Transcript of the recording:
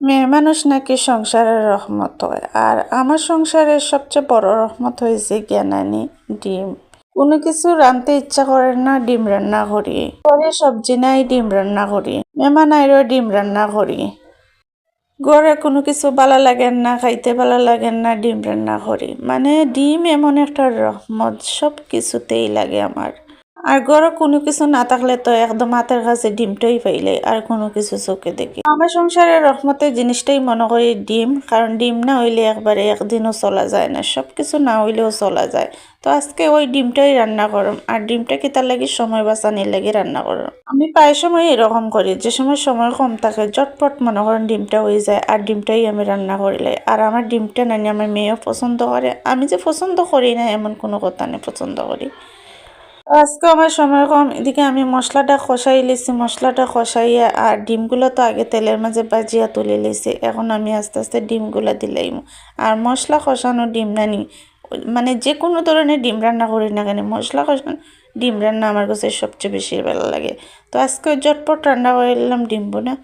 মেয়ে মানুষ নাকি সংসারের রহমত হয়, আর আমার সংসারের সবচেয়ে বড় রহমত হয়েছে জ্ঞানানি ডিম। কোনো কিছু রাঁধতে ইচ্ছা করে না, ডিম রান্না করি। পরে সবজি নাই, ডিম রান্না করি। মেহমান আইলেও ডিম রান্না করি। ঘরে কোনো কিছু ভালো লাগেন না, খাইতে ভালো লাগেন না, ডিম রান্না করি। মানে ডিম এমন একটা রহমত, সব কিছুতেই লাগে আমার। আর ঘরে কোনো কিছু না থাকলে তো একদম হাতের কাছে ডিমটাই পাইলে আর কোনো কিছু চোখে দেখি। আমার সংসারের রহমতের জিনিসটাই মনে করি ডিম, কারণ ডিম না হইলে একবারে একদিনও চলা যায় না, সব কিছু না হইলেও চলা যায়। তো আজকে ওই ডিমটাই রান্না করম, আর ডিমটা কি তার লাগি সময় বাঁচানির লাগি রান্না করম। আমি প্রায় সময় এরকম করি, যে সময় সময় কম থাকে ঝটপট মনে করেন ডিমটা হয়ে যায়, আর ডিমটাই আমি রান্না করিলে। আর আমার ডিমটা নানি আমার মেয়েও পছন্দ করে, আমি যে পছন্দ করি না এমন কোনো কথা নেই, পছন্দ করি। আজকে আমার সময় কম, এদিকে আমি মশলাটা কষাই লিছি, মশলাটা কষাইয়া আর ডিমগুলো তো আগে তেলের মাঝে বাজিয়া তুলে লিছি, এখন আমি আস্তে আস্তে ডিমগুলো দিলাইম। আর মশলা কষানো ডিম নানি, মানে যে কোনো ধরনের ডিম রান্না করি না কেন, মশলা কষানো ডিম রান্না আমার কাছে সবচেয়ে বেশি ভালো লাগে। তো আজকে ঝটপট রান্না করে নিলাম ডিম বোনা।